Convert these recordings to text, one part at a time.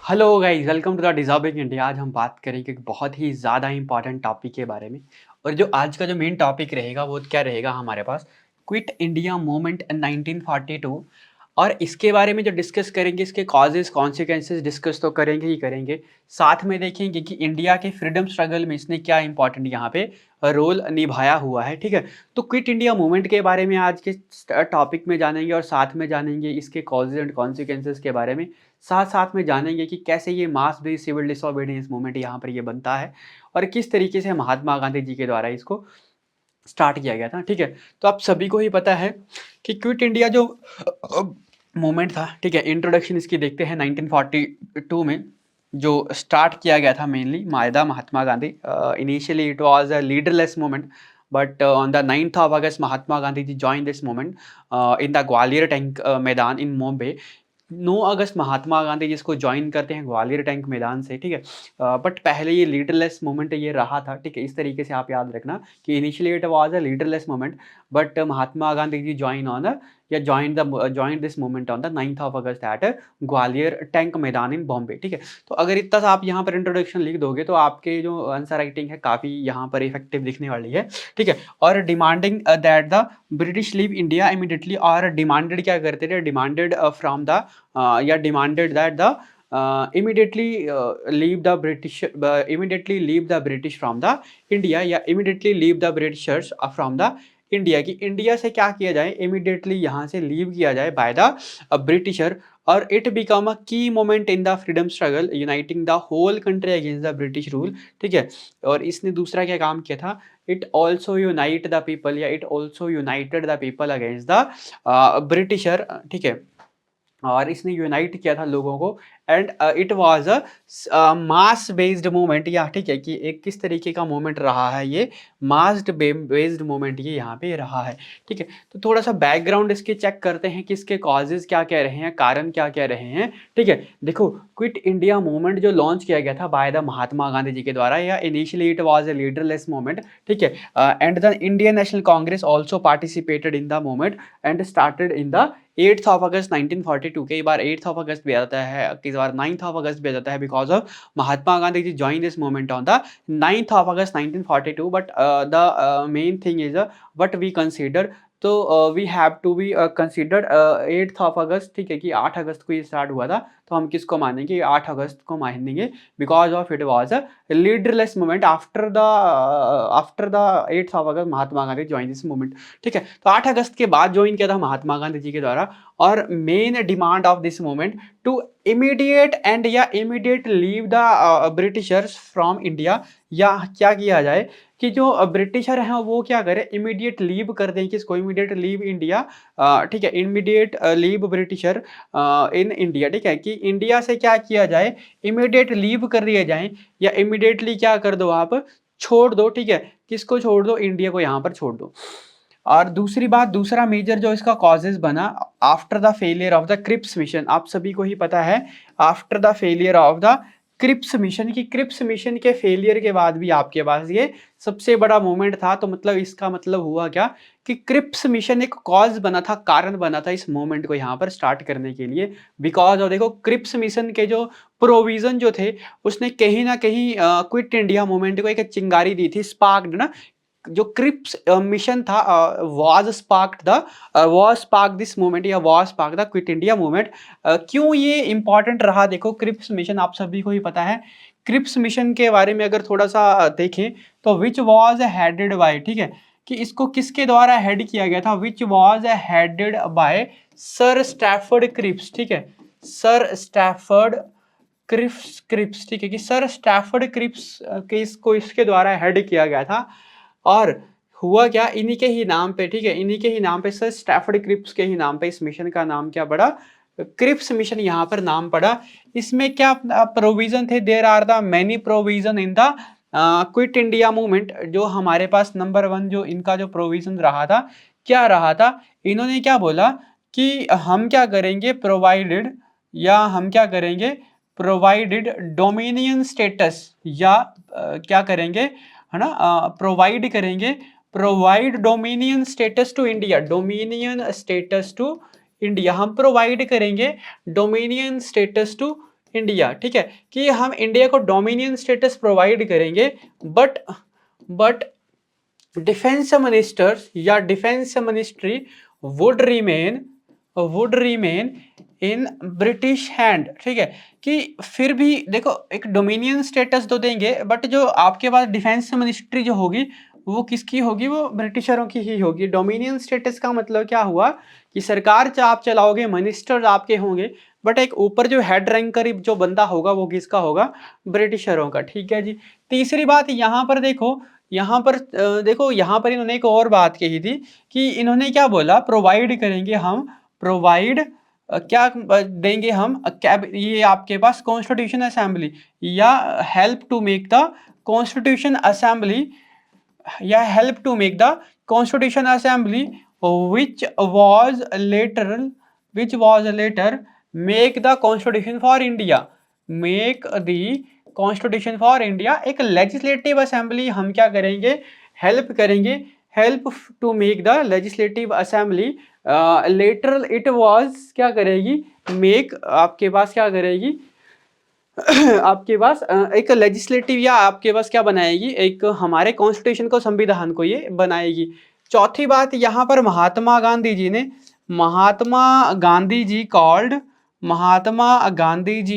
Hello guys, welcome to the deserving India. आज हम बात करेंगे एक बहुत ही ज़्यादा इम्पोर्टेंट टॉपिक के बारे में। और जो आज का जो मेन टॉपिक रहेगा वो क्या रहेगा हमारे पास, क्विट इंडिया मूवमेंट इन 1942। और इसके बारे में जो डिस्कस करेंगे, इसके कॉजेज़ कॉन्सिक्वेंसेस डिस्कस तो करेंगे ही करेंगे। साथ में देखेंगे कि इंडिया के फ्रीडम स्ट्रगल में इसने क्या इंपॉर्टेंट यहाँ पे रोल निभाया हुआ है, ठीक है। तो क्विट इंडिया मूवमेंट के बारे में आज के टॉपिक में जानेंगे और साथ में जानेंगे इसके कॉजेज़ एंड कॉन्सिक्वेंसेस के बारे में। साथ-साथ में जानेंगे कि कैसे ये mass based civil disobedience movement यहाँ पर ये बनता है और किस तरीके से महात्मा गांधी जी के द्वारा इसको स्टार्ट किया गया था, ठीक है। तो आप सभी को ही पता है कि क्विट इंडिया जो मूवमेंट था, ठीक है, इंट्रोडक्शन इसकी देखते हैं 1942 में जो स्टार्ट किया गया था मेनली मायदा Mahatma Gandhi. Initially it was a leaderless movement, but on the 9th of August Mahatma Gandhi ji join this movement in the Gwalior tank Maidan in Mumbai. 9 अगस्त महात्मा गांधी जिसको ज्वाइन करते हैं ग्वालियर टैंक मैदान से, ठीक है। बट पहले ये लीडरलेस मूवमेंट ये रहा था, ठीक है। इस तरीके से आप याद रखना कि initially it was a leaderless movement, but Mahatma Gandhi ji join on या join this movement on the 9th of August at Gwalior tank Maidan in Bombay, ठीक है। तो अगर इतना सा आप यहाँ पर इंट्रोडक्शन लिख दोगे तो आपके जो आंसर राइटिंग है काफ़ी यहाँ पर इफेक्टिव दिखने वाली है, ठीक है। और demanding that the British leave India immediately, और डिमांडेड क्या करते थे, डिमांडेड फ्रॉम द या demanded that the immediately leave the British from the India, या immediately leave the Britishers from the India, की इंडिया से क्या किया जाए, इमीडिएटली यहाँ से लीव किया जाए बाय द ब्रिटिशर। और it become a key moment in the freedom struggle uniting the whole country against the British rule, ठीक है। और इसने दूसरा क्या काम किया था, it also unite the people, या it also united the people against the britisher, ठीक है। और इसने यूनाइट किया था लोगों को। And it was a mass based movement, या ठीक है, कि एक किस तरीके का मूवमेंट रहा है ये, मास बेस्ड मूवमेंट ये यहाँ पे रहा है, ठीक है। तो थोड़ा सा बैकग्राउंड इसके चेक करते हैं कि इसके कॉजेज क्या कह रहे हैं, कारण क्या कह रहे हैं, ठीक है। देखो, क्विट इंडिया मूवमेंट जो लॉन्च किया गया था बाय द महात्मा गांधी जी के द्वारा, या initially it was a leaderless movement, ठीक है। And the Indian national Congress also participated in the movement and started in the 8th of August 1942। कई बार 8th of August भी आ जाता है, कई बार 9th of August भी आ जाता है, because of Mahatma Gandhi ji join this movement on the 9th of August 1942। But the main thing is what we consider, तो we have to be considered 8th of August, ठीक है, कि 8 अगस्त को ये स्टार्ट हुआ था, तो हम किसको मानेंगे, 8 अगस्त को मानेंगे, because of it was a leaderless movement after the 8th of August Mahatma Gandhi join this movement, ठीक है। तो 8 अगस्त के बाद ज्वाइन किया था महात्मा गांधी जी के द्वारा। और main demand of this movement to immediate end या immediate leave the britishers from India, या क्या किया जाए कि जो ब्रिटिशर हैं वो क्या करें, इमीडिएट लीव कर दें, किसको, इमीडिएट लीव इंडिया, ठीक है, immediate leave britisher in India, ठीक है, कि इंडिया से क्या किया जाए, इमीडिएट लीव कर दिया जाए, या इमीडिएटली क्या कर दो आप, छोड़ दो, ठीक है। किसको छोड़ दो, इंडिया को यहाँ पर छोड़ दो। और दूसरी बात, दूसरा मेजर जो इसका कॉजेज बना, after the failure of the Cripps mission, आप सभी को ही पता है, after the failure of the Cripps mission, की क्रिप्स मिशन के फेलियर के बाद भी आपके पास ये सबसे बड़ा मूवमेंट था। तो मतलब इसका मतलब हुआ क्या, कि क्रिप्स मिशन एक कॉज बना था, कारण बना था इस मूवमेंट को यहाँ पर स्टार्ट करने के लिए। बिकॉज और देखो, क्रिप्स मिशन के जो प्रोविजन जो थे, उसने कहीं ना कहीं क्विट इंडिया मूवमेंट को एक चिंगारी दी थी, स्पार्क्ड ना। जो क्रिप्स मिशन था वाज स्पार्क दिस मूवमेंट, या was spark the quit India movement. क्यों ये इंपॉर्टेंट रहा, देखो, क्रिप्स मिशन आप सभी को ही पता है। क्रिप्स मिशन के बारे में अगर थोड़ा सा देखें, तो विच वाज हेडेड बाय, ठीक है, कि इसको किसके द्वारा हेड किया गया था, which was headed by sir Stafford Cripps, ठीक है, सर स्टैफर्ड क्रिप्स, ठीक है, कि सर स्टैफर्ड क्रिप्स के इसको इसके द्वारा हेड किया गया था। और हुआ क्या, इन्हीं के ही नाम पे, ठीक है, इन्हीं के ही नाम पे, सर स्टैफर्ड क्रिप्स के ही नाम पे इस मिशन का नाम क्या पड़ा, क्रिप्स मिशन यहाँ पर नाम पड़ा। इसमें क्या प्रोविजन थे, there are the many provision in the quit India movement. जो हमारे पास नंबर 1 जो इनका जो प्रोविजन रहा था, क्या रहा था, इन्होंने क्या बोला कि हम क्या करेंगे, प्रोवाइडेड, या हम क्या करेंगे, प्रोवाइडेड डोमिनियन स्टेटस, या क्या करेंगे, है ना, प्रोवाइड करेंगे, provide dominion status to India, dominion status to India, हम प्रोवाइड करेंगे डोमिनियन स्टेटस टू इंडिया, ठीक है, कि हम इंडिया को डोमिनियन स्टेटस प्रोवाइड करेंगे, बट डिफेंस मिनिस्टर्स या defence ministry would remain in British hand, ठीक है, कि फिर भी देखो एक डोमिनियन स्टेटस तो देंगे, बट जो आपके पास डिफेंस मिनिस्ट्री जो होगी वो किसकी होगी, वो ब्रिटिशरों की ही होगी। डोमिनियन स्टेटस का मतलब क्या हुआ कि सरकार आप चलाओगे, मिनिस्टर्स आपके होंगे, बट एक ऊपर जो हेड रैंकर जो बंदा होगा वो किसका होगा, ब्रिटिशरों का, ठीक है जी। तीसरी बात यहाँ पर देखो, यहाँ पर देखो यहाँ पर इन्होंने एक और बात कही थी कि इन्होंने क्या बोला, प्रोवाइड करेंगे हम, प्रोवाइड क्या देंगे हम, ये आपके पास कॉन्स्टिट्यूशन असेंबली या help to make the constitution assembly या help to make the constitution assembly which was later make the constitution for India, make the constitution for India। एक लेजिस्लेटिव असेंबली हम क्या करेंगे, हेल्प करेंगे, help to make the legislative assembly, later it was क्या करेगी, make आपके पास क्या करेगी आपके पास एक लेजिस्लेटिव या आपके पास क्या बनाएगी, एक हमारे कॉन्स्टिट्यूशन को, संविधान को ये बनाएगी। चौथी बात यहाँ पर महात्मा गांधी जी ने, महात्मा गांधी जी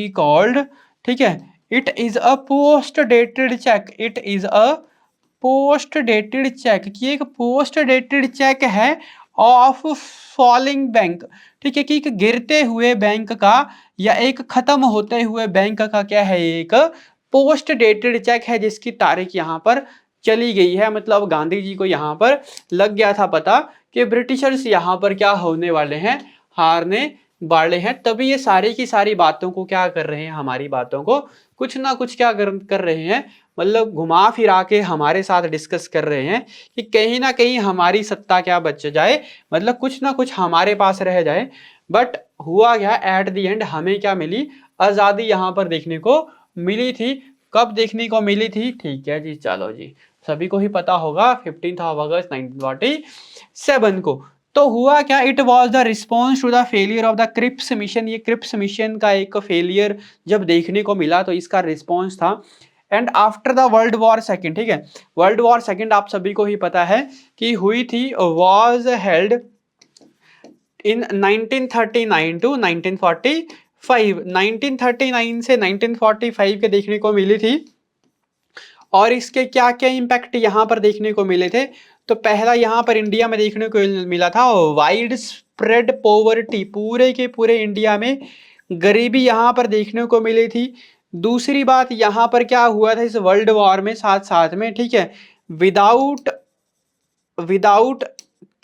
कॉल्ड, ठीक है, it is a post dated cheque, it is a post dated cheque, कि एक पोस्ट डेटेड चेक है ऑफ फॉलिंग बैंक, ठीक है, कि एक गिरते हुए बैंक का या एक खत्म होते हुए बैंक का क्या है, एक पोस्ट डेटेड चेक है जिसकी तारीख यहाँ पर चली गई है। मतलब गांधी जी को यहाँ पर लग गया था पता कि ब्रिटिशर्स यहाँ पर क्या होने वाले हैं, हारने वाले हैं, तभी ये सारी की सारी बातों को क्या कर रहे हैं, हमारी बातों को कुछ ना कुछ क्या कर रहे हैं, मतलब घुमा फिरा के हमारे साथ डिस्कस कर रहे हैं कि कहीं ना कहीं हमारी सत्ता क्या बच जाए, मतलब कुछ ना कुछ हमारे पास रह जाए। बट हुआ क्या, एट दी एंड हमें क्या मिली, आज़ादी यहाँ पर देखने को मिली थी। कब देखने को मिली थी, ठीक है जी, चलो जी, सभी को ही पता होगा 15 अगस्त 1947 को। तो हुआ क्या, it was the response to the failure of the Cripps mission, ये क्रिप्स मिशन का एक फेलियर जब देखने को मिला तो इसका रिस्पॉन्स था। And after the world war second, ठीक है, वर्ल्ड वॉर सेकेंड आप सभी को ही पता है कि हुई थी, वॉज हेल्ड इन 1939 टू 1945, 1939 से 1945 के देखने को मिली थी। और इसके क्या क्या इम्पैक्ट यहाँ पर देखने को मिले थे, तो पहला यहाँ पर इंडिया में देखने को मिला था वाइड स्प्रेड पॉवर्टी, पूरे के पूरे इंडिया में गरीबी यहाँ पर देखने को मिली थी। दूसरी बात यहाँ पर क्या हुआ था इस वर्ल्ड वॉर में, साथ साथ में, ठीक है, without without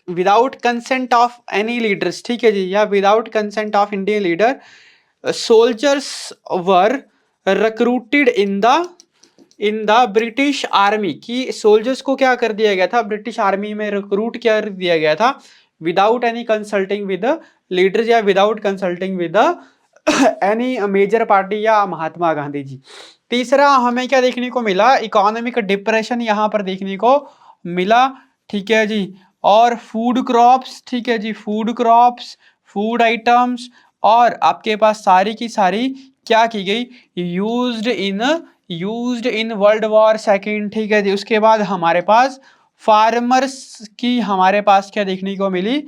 without consent of any leaders, ठीक है जी, या without consent of Indian leader, soldiers were recruited in the British army, की सोल्जर्स को क्या कर दिया गया था, ब्रिटिश आर्मी में रिक्रूट कर दिया गया था, without any consulting with leaders या without consulting with any major party या महात्मा गांधी जी। तीसरा हमें क्या देखने को मिला, इकोनॉमिक डिप्रेशन यहाँ पर देखने को मिला, ठीक है जी, और फूड क्रॉप्स, ठीक है जी, फूड क्रॉप्स, फूड आइटम्स, और आपके पास सारी की सारी क्या की गई, used in world war second, ठीक है जी। उसके बाद हमारे पास फार्मर्स की, हमारे पास क्या देखने को मिली,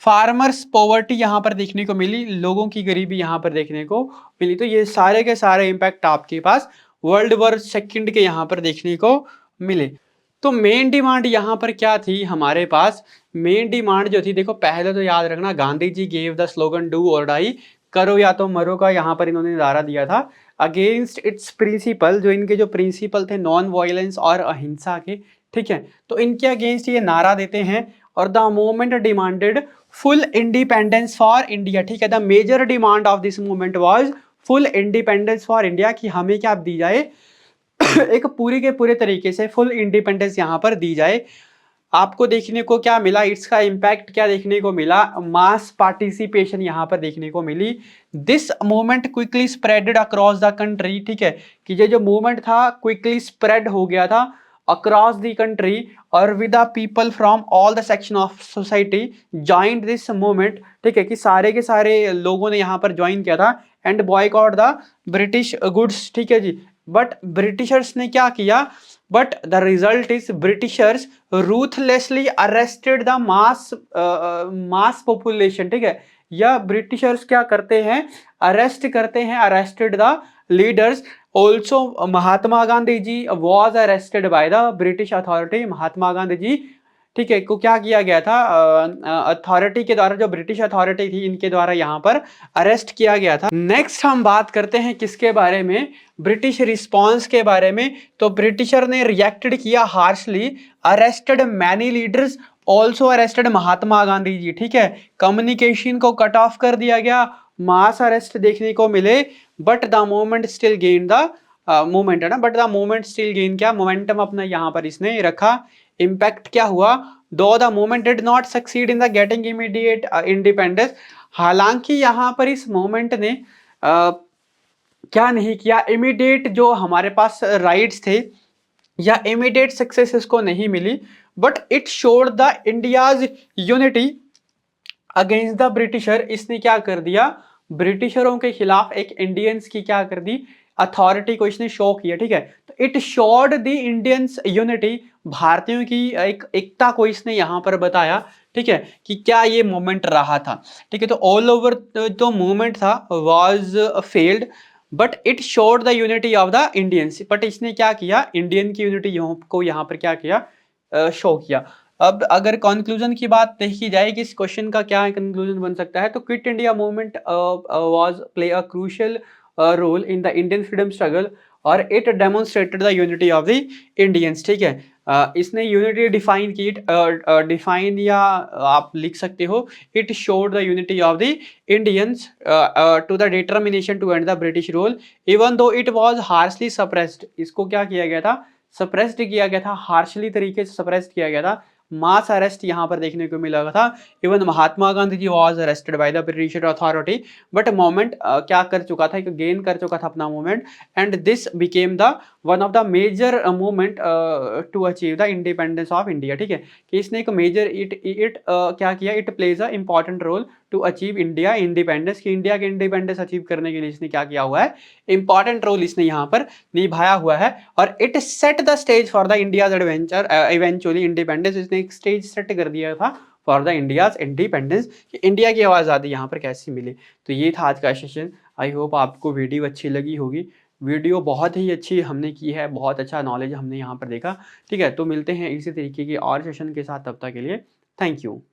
फार्मर्स पॉवर्टी यहाँ पर देखने को मिली, लोगों की गरीबी यहाँ पर देखने को मिली। तो ये सारे के सारे इम्पैक्ट आपके पास वर्ल्ड वॉर सेकेंड के यहाँ पर देखने को मिले। तो मेन डिमांड यहाँ पर क्या थी हमारे पास, मेन डिमांड जो थी, देखो पहले तो याद रखना, Gandhi ji gave the slogan do और डाई, करो या तो मरो का यहाँ पर इन्होंने नारा दिया था, अगेंस्ट इट्स प्रिंसिपल, जो इनके जो प्रिंसिपल थे नॉन वायलेंस और अहिंसा के, ठीक है, तो इनके अगेंस्ट ये नारा देते हैं। और the movement demanded full independence for India, ठीक है, the major demand of this movement was full independence for India, कि हमें क्या दी जाए एक पूरी के पूरे तरीके से फुल इंडिपेंडेंस यहाँ पर दी जाए। आपको देखने को क्या मिला, इसका इम्पैक्ट क्या देखने को मिला, मास पार्टिसिपेशन यहाँ पर देखने को मिली। This movement quickly spreaded across the country, ठीक है, कि ये जो मूवमेंट था क्विकली स्प्रेड हो गया था across the country or with the people from all the section of society joined this movement, ठीक है, कि सारे के सारे लोगों ने यहाँ पर ज्वाइन किया था and boycott the British goods, ठीक है जी। बट ब्रिटिशर्स ने क्या किया, but the result is Britishers ruthlessly arrested the mass population, ठीक है, या ब्रिटिशर्स क्या करते हैं, अरेस्ट करते हैं, arrested the leaders. Also Mahatma Gandhi ji was arrested by the British authority, Mahatma Gandhi ji, ठीक है, को क्या किया गया था, अथॉरिटी के द्वारा, जो ब्रिटिश अथॉरिटी थी इनके द्वारा यहाँ पर अरेस्ट किया गया था। नेक्स्ट हम बात करते हैं किसके बारे में, ब्रिटिश रिस्पॉन्स के बारे में। तो ब्रिटिशर ने रिएक्टेड किया harshly, arrested many leaders, also arrested Mahatma Gandhi ji, ठीक है, कम्युनिकेशन को कट ऑफ कर दिया गया, मास अरेस्ट देखने को मिले, but the movement still gain the movement है ना, but the movement still gain क्या, मोमेंटम अपना यहाँ पर इसने रखा। इम्पैक्ट क्या हुआ, दो the movement did not succeed in the getting immediate independence, हालांकि यहाँ पर इस मूवमेंट ने क्या नहीं किया, इमीडिएट जो हमारे पास राइट्स थे या इमीडिएट सक्सेस इसको नहीं मिली, but it showed the India's unity against the britisher. इसने क्या कर दिया, ब्रिटिशरों के खिलाफ एक इंडियंस की क्या कर दी, अथॉरिटी को इसने शो किया, ठीक है। तो it showed the Indians unity, भारतीयों की एक एकता को इसने यहाँ पर बताया, ठीक है, कि क्या ये मूवमेंट रहा था, ठीक है। तो ऑल ओवर जो मूवमेंट था was failed, but it showed the unity of the Indians, but इसने क्या किया, इंडियन की यूनिटी को यहाँ पर क्या किया, शो किया। अब अगर कंक्लूजन की बात देखी जाए कि इस क्वेश्चन का क्या कंक्लूजन बन सकता है, तो quit India movement was play a crucial role in the Indian freedom struggle और it demonstrated the unity of the Indians, ठीक है। इसने यूनिटी डिफाइन की, डिफाइन या आप लिख सकते हो, it showed the unity of the Indians to the determination to end the British rule even though it was harshly suppressed. इसको क्या किया गया था, सप्रेस्ड किया गया था, हार्शली तरीके से सप्रेस्ड किया गया था, मास अरेस्ट यहाँ पर देखने को मिला था। Even Mahatma Gandhi ji was arrested by the British authority, but moment क्या कर चुका था, गेन कर चुका था अपना movement, and this became the one of the major movement to achieve the independence of India, ठीक है, कि इसने एक मेजर इट क्या किया, it plays a important role to achieve India independence, कि इंडिया के इंडिपेंडेंस अचीव करने के लिए इसने क्या किया हुआ है, इंपॉर्टेंट रोल इसने यहाँ पर निभाया हुआ है। और it set the stage for the India's adventure eventually independence, इसने एक स्टेज सेट कर दिया था फॉर द इंडियाज इंडिपेंडेंस, कि इंडिया की आज़ादी यहाँ पर कैसी मिली। तो ये था आज का सेशन। आई होप आपको वीडियो अच्छी लगी होगी। वीडियो बहुत ही अच्छी हमने की है, बहुत अच्छा नॉलेज हमने यहाँ पर देखा, ठीक है। तो मिलते हैं इसी तरीके की और सेशन के साथ, तब तक के लिए थैंक यू।